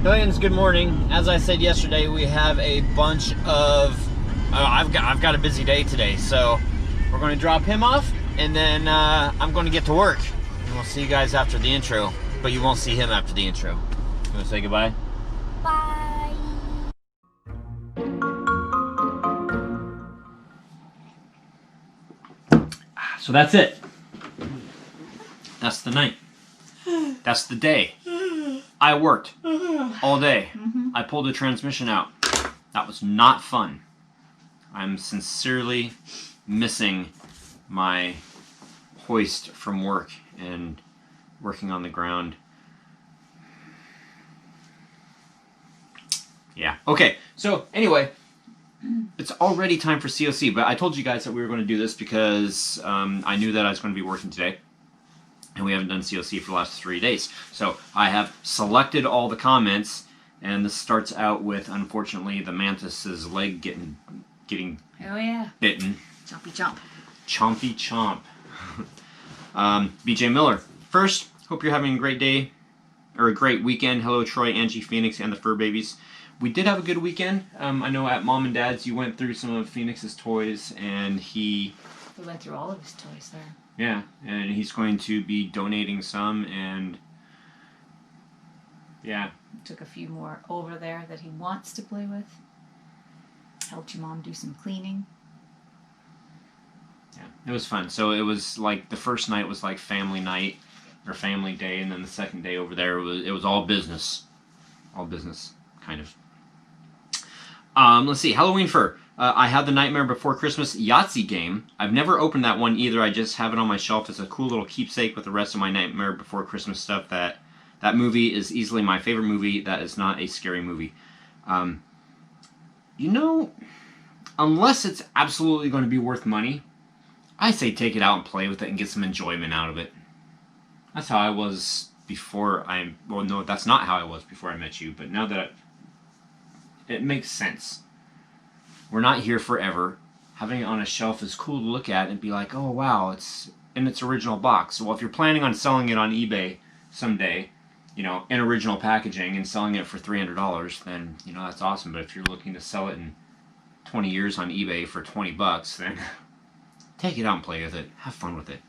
Billions, good morning. As I said yesterday, we have a bunch of... I've got a busy day today, so we're going to drop him off, and then I'm going to get to work. And we'll see you guys after the intro, but you won't see him after the intro. You want to say goodbye? Bye. So that's it. That's the night. That's the day. I worked all day. I pulled the transmission out. That was not fun. I'm sincerely missing my hoist from work and working on the ground. Yeah. Okay. So anyway, it's already time for COC, but I told you guys that we were going to do this because I knew that I was going to be working today. And we haven't done COC for the last 3 days. So I have selected all the comments, and this starts out with, unfortunately, the mantis's leg getting Oh yeah. bitten. Chompy chomp. Chompy chomp. BJ Miller. First, hope you're having a great day, or a great weekend. Hello, Troy, Angie, Phoenix, and the fur babies. We did have a good weekend. I know at Mom and Dad's you went through some of Phoenix's toys, and We went through all of his toys there. yeah, and he's going to be donating some, and yeah. Took a few more over there that he wants to play with. Helped your mom do some cleaning. Yeah, it was fun. So it was like the first night was like family night or family day, and then the second day over there it was all business, kind of. Let's see, Halloween fur. I have the Nightmare Before Christmas Yahtzee game. I've never opened that one either. I just have it on my shelf as a cool little keepsake with the rest of my Nightmare Before Christmas stuff. That movie is easily my favorite movie. That is not a scary movie. You know, unless it's absolutely going to be worth money, I say take it out and play with it and get some enjoyment out of it. That's how I was before well, no, that's not how I was before I met you, but now that it makes sense. We're not here forever. Having it on a shelf is cool to look at and be like, oh wow, it's in its original box. Well, if you're planning on selling it on eBay someday, you know, in original packaging and selling it for $300, then, you know, that's awesome. But if you're looking to sell it in 20 years on eBay for 20 bucks, then take it out and play with it. Have fun with it.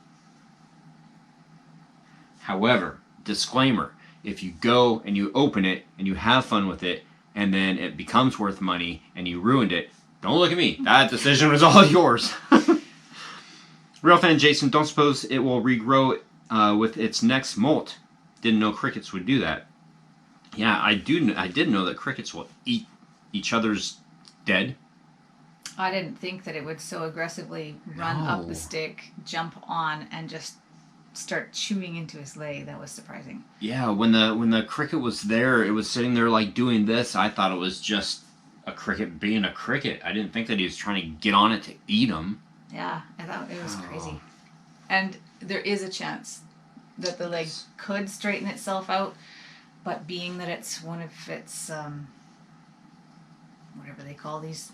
However, disclaimer, if you go and you open it and you have fun with it and then it becomes worth money and you ruined it, don't look at me. That decision was all yours. Real fan Jason, don't suppose it will regrow with its next molt. Didn't know crickets would do that. Yeah, I did know that crickets will eat each other's dead. I didn't think that it would so aggressively run up the stick, jump on, and just start chewing into his leg. That was surprising. Yeah, when the cricket was there, it was sitting there like doing this. I thought it was just a cricket being a cricket. I didn't think that he was trying to get on it to eat him. Yeah, I thought it was crazy. And there is a chance that the leg could straighten itself out, but being that it's one of its whatever they call these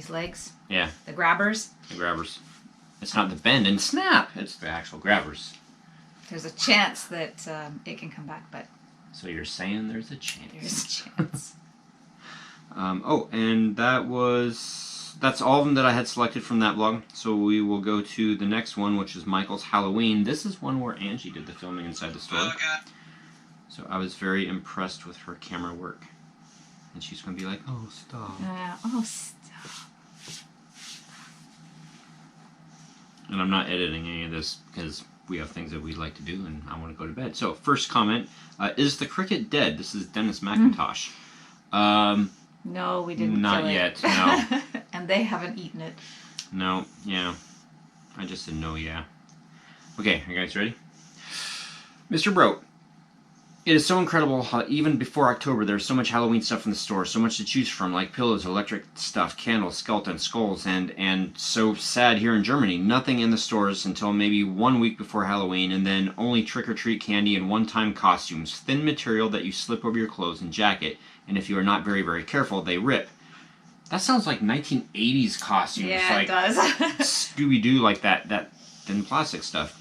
legs. Yeah. The grabbers. The grabbers. It's not the bend and snap. It's the actual grabbers. There's a chance that it can come back, but... So you're saying there's a chance. There's a chance. And that's all of them that I had selected from that vlog. So we will go to the next one, which is Michael's Halloween. This is one where Angie did the filming inside the store. So I was very impressed with her camera work. And she's going to be like, oh, stop. Oh, stop. And I'm not editing any of this because we have things that we'd like to do and I want to go to bed. So first comment, is the cricket dead? This is Dennis McIntosh. No, we didn't Not kill yet, it. no. And they haven't eaten it. No, yeah. I just said no, yeah. Okay, are you guys ready? Mr. Bro, it is so incredible how even before October there's so much Halloween stuff in the store, so much to choose from, like pillows, electric stuff, candles, skeletons, skulls, and so sad here in Germany. Nothing in the stores until maybe 1 week before Halloween, and then only trick-or-treat candy and one-time costumes. Thin material that you slip over your clothes and jacket, and if you are not very, very careful, they rip. That sounds like 1980s costumes. Yeah, like it does. Scooby-Doo, like that thin plastic stuff.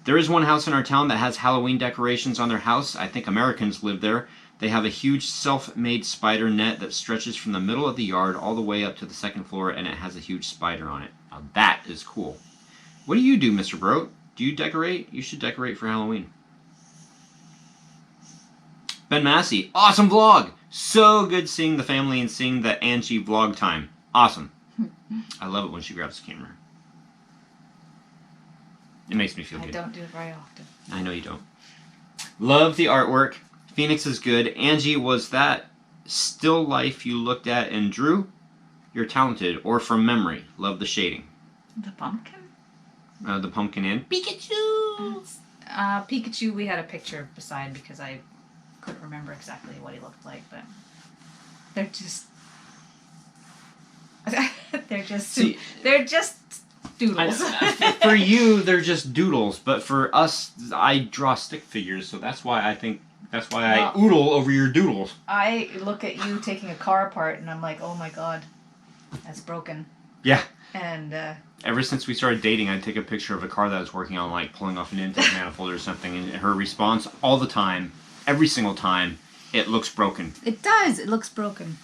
There is one house in our town that has Halloween decorations on their house. I think Americans live there. They have a huge self-made spider net that stretches from the middle of the yard all the way up to the second floor, and it has a huge spider on it. Now that is cool. What do you do, Mr. Broat? Do you decorate? You should decorate for Halloween. Ben Massey, awesome vlog! So good seeing the family and seeing the Angie vlog time. Awesome. I love it when she grabs the camera. It makes me feel good. I don't do it very often. I know you don't. Love the artwork. Phoenix is good. Angie, was that still life you looked at and drew? You're talented. Or from memory. Love the shading. The pumpkin? The pumpkin and Pikachu! Pikachu we had a picture beside because I couldn't remember exactly what he looked like, but they're just... they're just doodles. For you, they're just doodles, but for us, I draw stick figures, so that's why I oodle over your doodles. I look at you taking a car apart, and I'm like, oh my god, that's broken. Yeah. And ever since we started dating, I'd take a picture of a car that I was working on, like pulling off an intake manifold or something, and her response all the time, every single time, it looks broken. It does. It looks broken.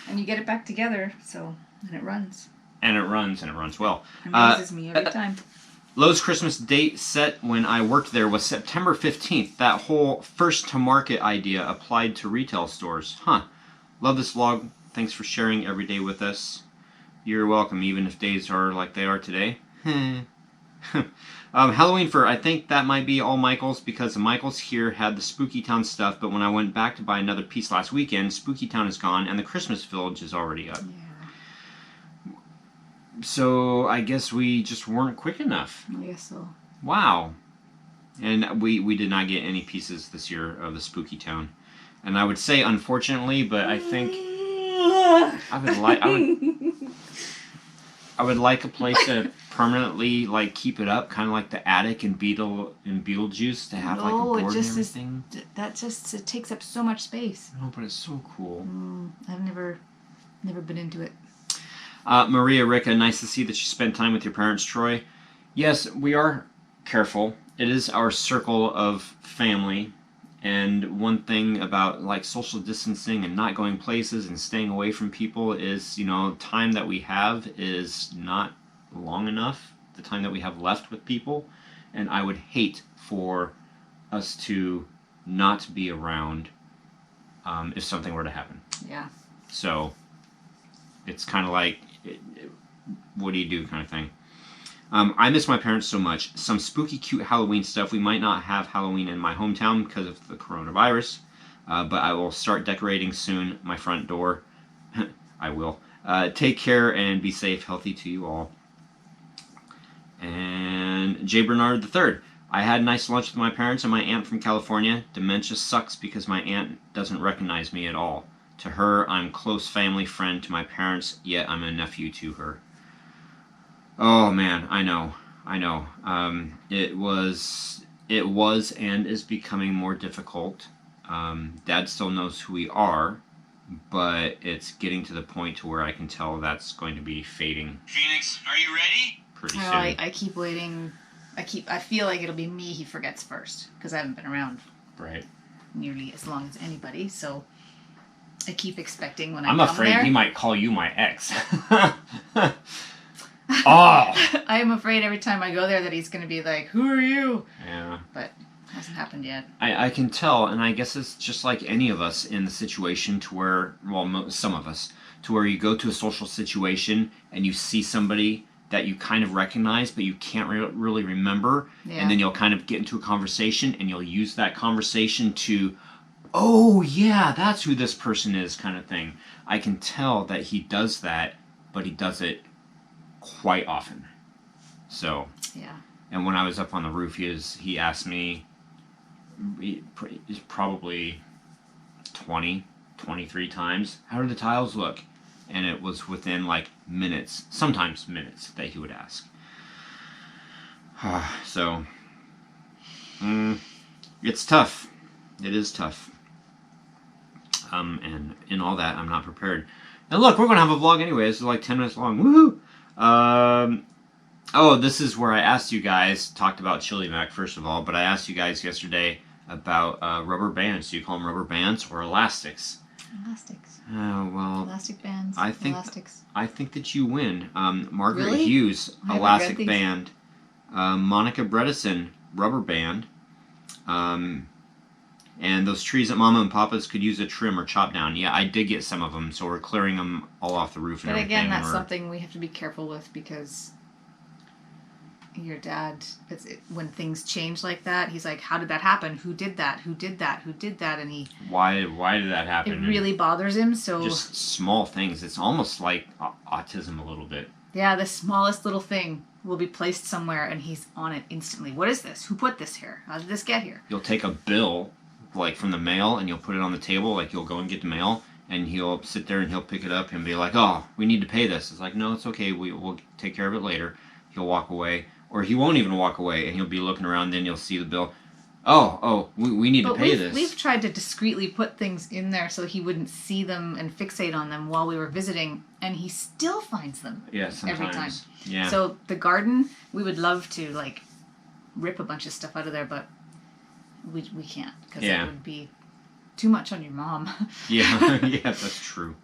And you get it back together, and it runs. And it runs well. It amazes me every time. Lowe's Christmas date set when I worked there was September 15th. That whole first-to-market idea applied to retail stores. Huh. Love this vlog. Thanks for sharing every day with us. You're welcome, even if days are like they are today. Halloween fur, I think that might be all Michael's because the Michael's here had the Spooky Town stuff, but when I went back to buy another piece last weekend, Spooky Town is gone and the Christmas Village is already up. Yeah. So I guess we just weren't quick enough. I guess so. Wow. And we did not get any pieces this year of the Spooky Town. And I would say unfortunately, but I think I would like a place to permanently keep it up, kind of like the attic in Beetlejuice, to have a board and everything. It takes up so much space. No, but it's so cool. I've never been into it. Maria Ricca, nice to see that you spent time with your parents, Troy. Yes, we are careful. It is our circle of family. And one thing about social distancing and not going places and staying away from people is, time that we have is not long enough, the time that we have left with people. And I would hate for us to not be around if something were to happen. Yeah. So it's kind of like, what do you do kind of thing. I miss my parents so much. Some spooky, cute Halloween stuff. We might not have Halloween in my hometown because of the coronavirus, but I will start decorating soon my front door. I will. Take care and be safe. Healthy to you all. And J. Bernard III. I had a nice lunch with my parents and my aunt from California. Dementia sucks because my aunt doesn't recognize me at all. To her, I'm close family friend to my parents, yet I'm a nephew to her. Oh man, I know. It was and is becoming more difficult. Dad still knows who we are, but it's getting to the point to where I can tell that's going to be fading. Phoenix, are you ready? Pretty soon. I keep waiting. I feel like it'll be me he forgets first because I haven't been around Right. nearly as long as anybody. So I keep expecting when I'm come afraid there. he might call you my ex. Oh. I am afraid every time I go there that he's going to be like, "Who are you?" Yeah. But it hasn't happened yet. I can tell, and I guess it's just like any of us in the situation to where, some of us, to where you go to a social situation and you see somebody that you kind of recognize, but you can't really remember, Yeah. and then you'll kind of get into a conversation, and you'll use that conversation to, oh yeah, that's who this person is, kind of thing. I can tell that he does that, but he does it quite often. So, Yeah. and when I was up on the roof, he asked me probably 23 times, how do the tiles look? And it was within minutes, sometimes minutes, that he would ask. So, it's tough. It is tough. And in all that, I'm not prepared. And look, we're going to have a vlog anyway. This is 10 minutes long. Woohoo! Oh, this is where I asked you guys, talked about Chili Mac first of all, but I asked you guys yesterday, about rubber bands. Do you call them rubber bands or elastics? Elastics. Oh, well. Elastic bands. I think Elastics. I think that you win. Margaret Really? Hughes, I haven't elastic read these. band. Monica Bredesen, rubber band. And those trees that Mama and Papa's could use a trim or chop down. Yeah, I did get some of them, so we're clearing them all off the roof and But everything. again, that's We're- something we have to be careful with because your dad, when things change like that, he's like, how did that happen? Who did that? Who did that? Who did that? And Why did that happen? it really bothers him. So Just small things. It's almost like autism a little bit. yeah, the smallest little thing will be placed somewhere and he's on it instantly. What is this? Who put this here? How did this get here? You'll take a bill, like from the mail, and you'll put it on the table, like you'll go and get the mail, and he'll sit there and he'll pick it up and be like, oh, we need to pay this. It's like, no, it's okay. We'll take care of it later. He'll walk away. Or he won't even walk away, and he'll be looking around, then you'll see the bill. We need to pay this. We've tried to discreetly put things in there so he wouldn't see them and fixate on them while we were visiting, and he still finds them. Yeah, sometimes. Every time. Yeah. So the garden, we would love to like rip a bunch of stuff out of there, but we can't because Yeah. it would be too much on your mom. Yeah, yeah, that's true.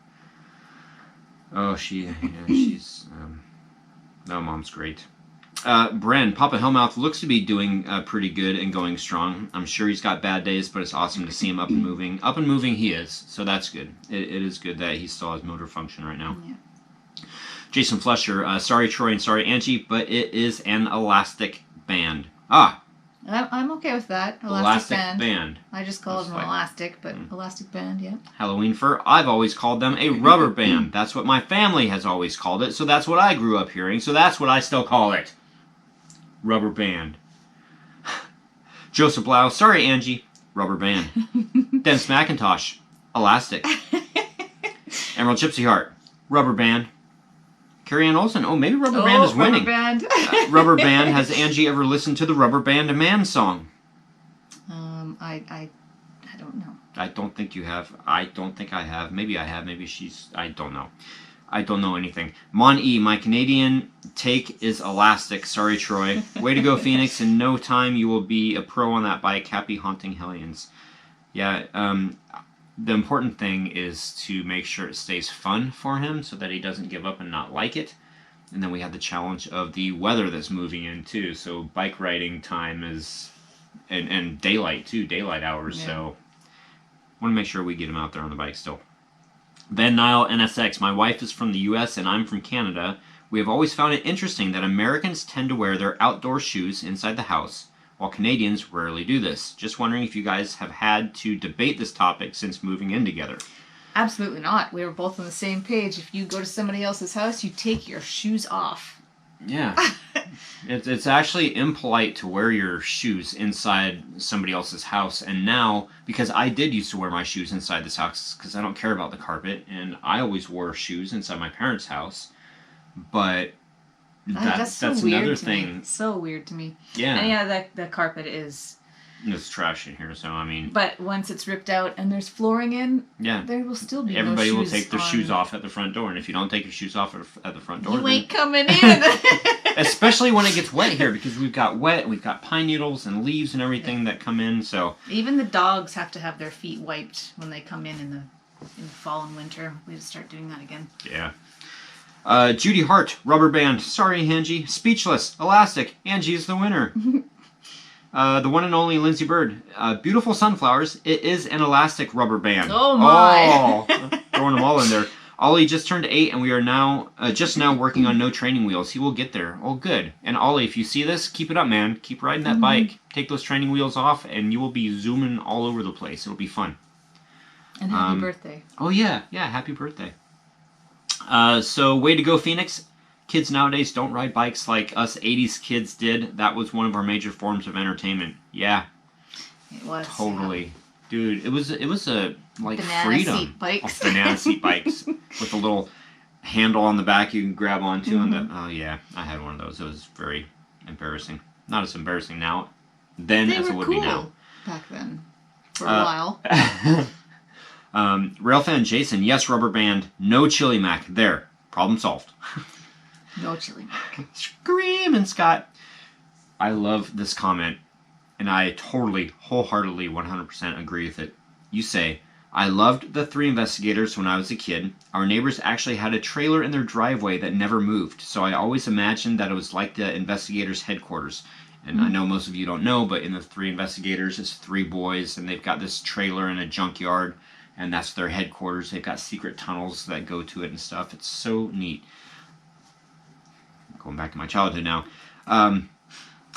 Oh, she's no, Mom's great. Bren, Papa Hellmouth looks to be doing pretty good and going strong. I'm sure he's got bad days, but it's awesome to see him up and moving. Up and moving he is, so that's good. It is good that he still has motor function right now. Yeah. Jason Flesher, sorry Troy and sorry Angie, but it is an elastic band. Ah, I'm okay with that. elastic Elastic band. I just call That's them fine. elastic, but elastic band, yeah. Halloween fur, I've always called them a rubber band. That's what my family has always called it, so that's what I grew up hearing, so that's what I still call it. Rubber band. Joseph Blau, sorry Angie, rubber band. Dennis McIntosh, elastic. Emerald Gypsy Heart, rubber band. Carrie Ann Olsen, oh maybe rubber band is winning. Rubber band. Rubber band, has Angie ever listened to the Rubber Band Man song? I don't know. I don't think you have. I don't think I have. Maybe I have. Maybe she's. I don't know. I don't know anything. Mon E, my Canadian take is elastic. Sorry, Troy. Way to go, Phoenix. In no time, you will be a pro on that bike. Happy haunting Hellions. Yeah, the important thing is to make sure it stays fun for him so that he doesn't give up and not like it. And then we have the challenge of the weather that's moving in, too. So bike riding time is... And daylight, too. Daylight hours, Yeah. so... want to make sure we get him out there on the bike still. Van Nile NSX, my wife is from the US and I'm from Canada. We have always found it interesting that Americans tend to wear their outdoor shoes inside the house, while Canadians rarely do this. Just wondering if you guys have had to debate this topic since moving in together. Absolutely not. We were both on the same page. If you go to somebody else's house, you take your shoes off. Yeah. It's actually impolite to wear your shoes inside somebody else's house. And now, because I did used to wear my shoes inside this house because I don't care about the carpet, and I always wore shoes inside my parents' house. But that's so weird another to me. thing. So weird to me. Yeah. And yeah, the carpet is... There's trash in here, so I mean... But once it's ripped out and there's flooring in, Yeah. there will still be Everybody no will shoes take their on. shoes off at the front door, and if you don't take your shoes off at the front door... You then- ain't coming in! Especially when it gets wet here, because we've got pine needles and leaves and everything that come in, so... Even the dogs have to have their feet wiped when they come in the fall and winter. We have to start doing that again. Yeah. Judy Hart, rubber band. Sorry, Angie. Speechless. Elastic. Angie is the winner. The one and only Lindsay Bird. Beautiful sunflowers. It is an elastic rubber band. Oh my! Oh, throwing them all in there. Ollie just turned 8 and we are now just now working on no training wheels. He will get there. Oh, good. And Ollie, if you see this, keep it up, man. Keep riding that bike. Take those training wheels off and you will be zooming all over the place. It'll be fun. And happy birthday. Oh, yeah. Yeah, happy birthday. So, way to go, Phoenix. Kids nowadays don't ride bikes like us 80s kids did. That was one of our major forms of entertainment. Yeah. It was. Totally. Yeah. Dude, it was a like Banana freedom. seat bikes. Of banana seat bikes with a little handle on the back you can grab onto. And oh, yeah. I had one of those. It was very embarrassing. Not as embarrassing now then They as were it would cool be now. back then. For a while. Railfan Jason, yes, rubber band, no chili mac. There, problem solved. No chili mac. Screaming Scott. I love this comment, and I totally, wholeheartedly, 100% agree with it. You say, I loved the 3 investigators when I was a kid. Our neighbors actually had a trailer in their driveway that never moved, so I always imagined that it was like the investigators' headquarters. And I know most of you don't know, but in the 3 investigators, it's 3 boys, and they've got this trailer in a junkyard, and that's their headquarters. They've got secret tunnels that go to it and stuff. It's so neat. Going back to my childhood now.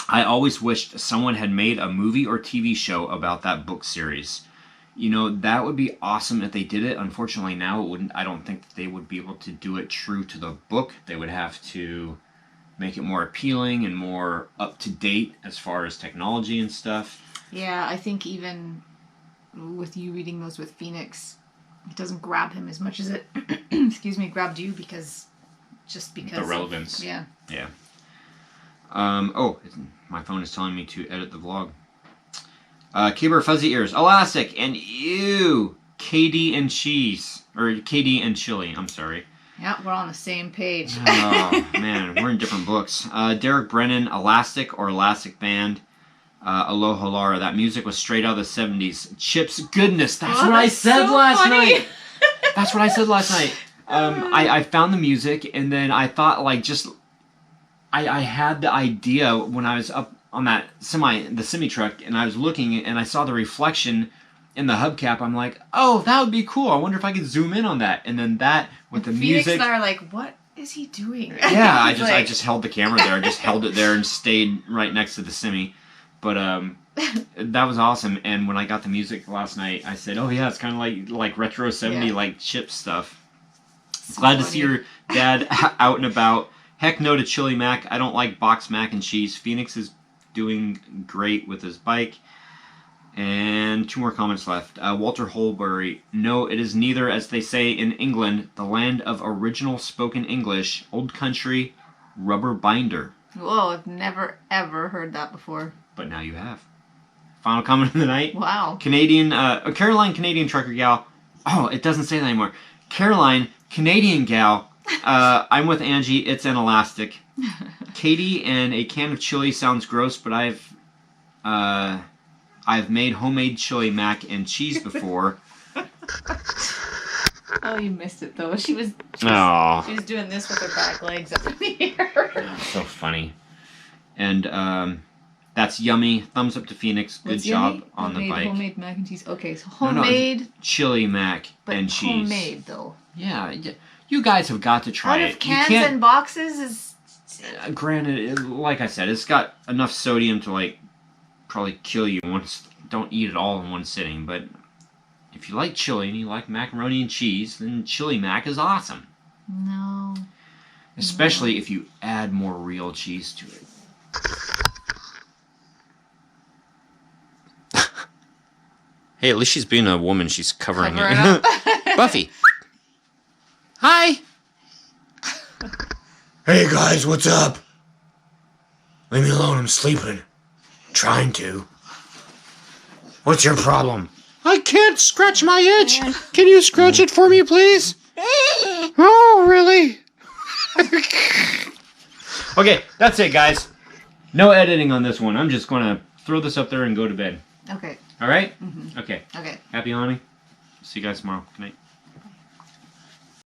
I always wished someone had made a movie or TV show about that book series. You know, that would be awesome if they did it. Unfortunately, now it wouldn't. I don't think that they would be able to do it true to the book. They would have to make it more appealing and more up to date as far as technology and stuff. Yeah, I think even with you reading those with Phoenix, it doesn't grab him as much as it, excuse me, grabbed you because The relevance. Yeah. Yeah. Oh, my phone is telling me to edit the vlog. Keeper Fuzzy Ears, Elastic, and ew, KD and Cheese. Or KD and Chili, I'm sorry. Yeah, we're on the same page. Oh, man, we're in different books. Derek Brennan, Elastic or Elastic Band. Aloha Lara, that music was straight out of the 70s. Chips, goodness, that's what I said last night. That's what I said last night. I found the music, and then I thought, like, just... I had the idea when I was up on that semi truck, and I was looking, and I saw the reflection in the hubcap. I'm like, oh, that would be cool. I wonder if I could zoom in on that. And then that with the Phoenix music. and I are like, what is he doing? Yeah, I just held the camera there. I just held it there and stayed right next to the semi. But that was awesome. And when I got the music last night, I said, oh yeah, it's kind of like retro 70 like chip stuff. So Glad funny. to see your dad out and about. Heck no to Chili Mac. I don't like boxed mac and cheese. Phoenix is doing great with his bike. And 2 more comments left. Walter Holbury. No, it is neither, as they say in England, the land of original spoken English, old country, rubber binder. Whoa, I've never ever heard that before. But now you have. Final comment of the night. Wow. Caroline, Canadian trucker gal. Oh, it doesn't say that anymore. Caroline, Canadian gal. I'm with Angie. It's an elastic. Katie and a can of chili sounds gross, but I've made homemade chili mac and cheese before. Oh, you missed it though. She was doing this with her back legs up in the air. So funny. And that's yummy. Thumbs up to Phoenix. Good job on the bike. Homemade mac and cheese. Okay, so homemade. No, chili mac and cheese. Homemade though. Yeah, you guys have got to try it. Out of cans and boxes is. Granted, like I said, it's got enough sodium to like probably kill you once. Don't eat it all in one sitting, but if you like chili and you like macaroni and cheese, then chili mac is awesome. No. Especially if you add more real cheese to it. Hey, at least she's being a woman. She's covering it. Buffy. Hi. Hey guys, what's up? Leave me alone, I'm sleeping. Trying to. What's your problem? I can't scratch my itch. Can you scratch it for me, please? Oh, really? Okay, that's it, guys. No editing on this one. I'm just going to throw this up there and go to bed. Okay. All right? Mm-hmm. Okay. Okay. Happy hunting. See you guys tomorrow. Good night.